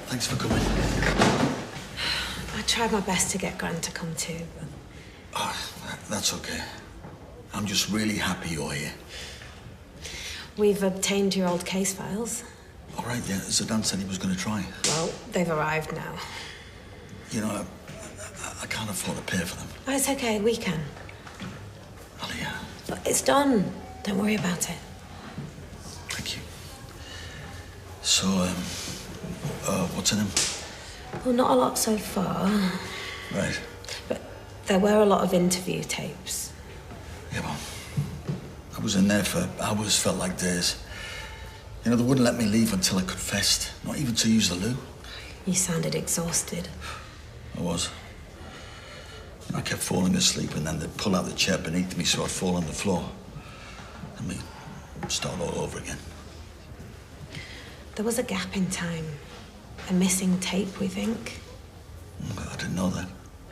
Thanks for coming. I tried my best to get Gran to come too, but... Oh, that's okay. I'm just really happy you're here. We've obtained your old case files. All right, yeah, Zidane said he was going to try. Well, they've arrived now. You know, I can't afford to pay for them. Oh, it's okay, we can. Alya. But it's done. Don't worry about it. Thank you. So, what's in them? Well, not a lot so far. Right. But there were a lot of interview tapes. Yeah, well, I was in there for hours, felt like days. You know, they wouldn't let me leave until I confessed, not even to use the loo. You sounded exhausted. I was. I kept falling asleep, and then they'd pull out the chair beneath me so I'd fall on the floor. And we start all over again. There was a gap in time. A missing tape, we think. I didn't know that.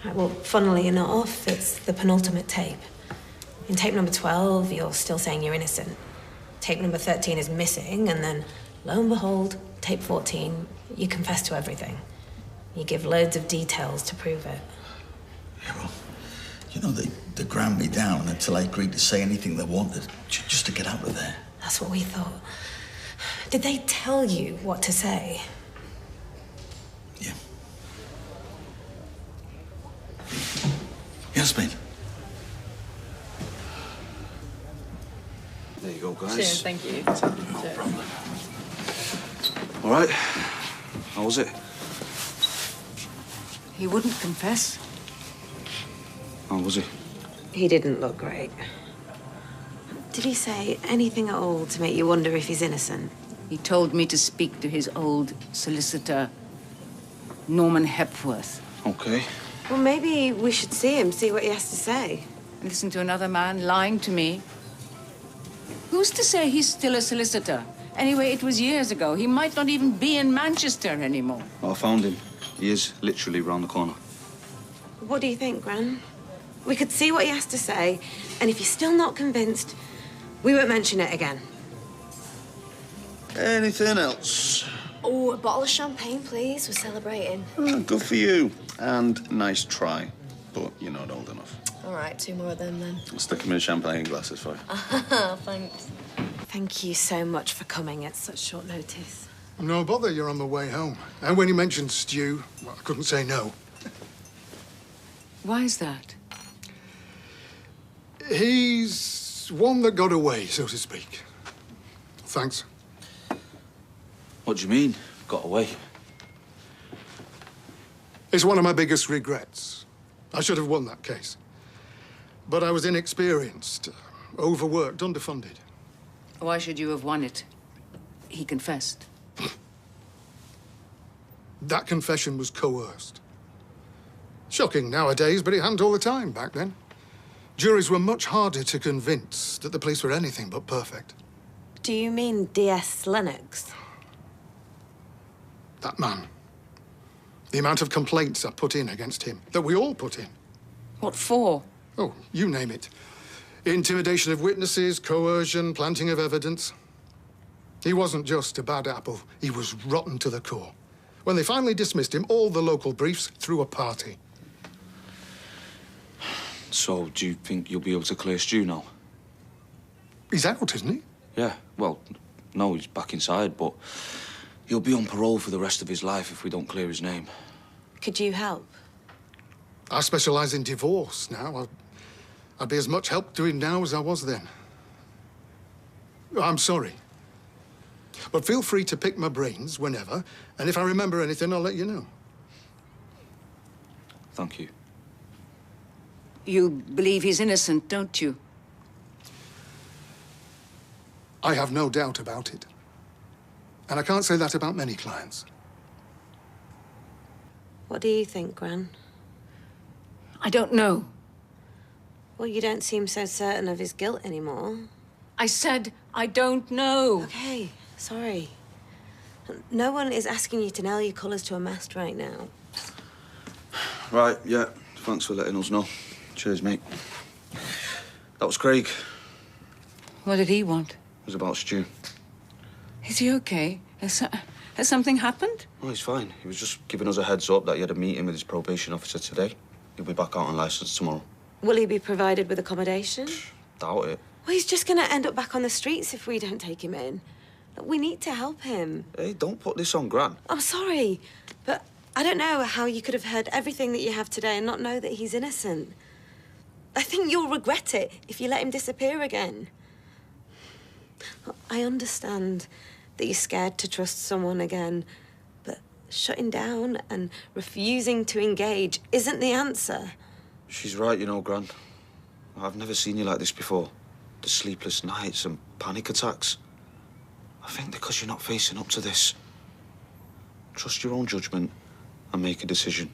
Right, well, funnily enough, it's the penultimate tape. In tape number 12, you're still saying you're innocent. Tape number 13 is missing, and then, lo and behold, tape 14, you confess to everything. You give loads of details to prove it. Yeah, well, you know, they ground me down until I agreed to say anything they wanted, just to get out of there. That's what we thought. Did they tell you what to say? Yeah. Yasmin. There you go, guys. Cheers, thank you. No problem. All right. How was it? He wouldn't confess. How was he? He didn't look great. Did he say anything at all to make you wonder if he's innocent? He told me to speak to his old solicitor, Norman Hepworth. Okay. Well, maybe we should see him, see what he has to say. Listen to another man lying to me. Who's to say he's still a solicitor? Anyway, it was years ago. He might not even be in Manchester anymore. Well, I found him. He is literally round the corner. What do you think, Gran? We could see what he has to say, and if you're still not convinced, we won't mention it again. Anything else? Oh, a bottle of champagne, please. We're celebrating. Good for you. And nice try. But you're not old enough. All right, 2 more of them then. I'll stick them in champagne glasses for you. Thanks. Thank you so much for coming at such short notice. No bother, you're on the way home. And when you mentioned Stu, well, I couldn't say no. Why is that? He's one that got away, so to speak. Thanks. What do you mean, got away? It's one of my biggest regrets. I should have won that case. But I was inexperienced, overworked, underfunded. Why should you have won it? He confessed. That confession was coerced. Shocking nowadays, but it happened all the time back then. Juries were much harder to convince that the police were anything but perfect. Do you mean D.S. Lennox? That man. The amount of complaints I put in against him, that we all put in. What for? Oh, you name it. Intimidation of witnesses, coercion, planting of evidence. He wasn't just a bad apple, he was rotten to the core. When they finally dismissed him, all the local briefs threw a party. So, do you think you'll be able to clear Stu now? He's out, isn't he? Yeah, well, no, he's back inside, but he'll be on parole for the rest of his life if we don't clear his name. Could you help? I specialise in divorce now. I'd be as much help to him now as I was then. I'm sorry. But feel free to pick my brains whenever, and if I remember anything, I'll let you know. Thank you. You believe he's innocent, don't you? I have no doubt about it. And I can't say that about many clients. What do you think, Gran? I don't know. Well, you don't seem so certain of his guilt anymore. I said I don't know. Okay, sorry. No one is asking you to nail your colours to a mast right now. Right, yeah. Thanks for letting us know. Cheers, mate. That was Craig. What did he want? It was about Stu. Is he okay? Has something happened? Oh, he's fine. He was just giving us a heads up that he had a meeting with his probation officer today. He'll be back out on licence tomorrow. Will he be provided with accommodation? Doubt it. Well, he's just going to end up back on the streets if we don't take him in. We need to help him. Hey, don't put this on Gran. I'm sorry, but I don't know how you could have heard everything that you have today and not know that he's innocent. I think you'll regret it if you let him disappear again. I understand that you're scared to trust someone again, but shutting down and refusing to engage isn't the answer. She's right, you know, Gran. I've never seen you like this before. The sleepless nights and panic attacks. I think because you're not facing up to this. Trust your own judgment and make a decision.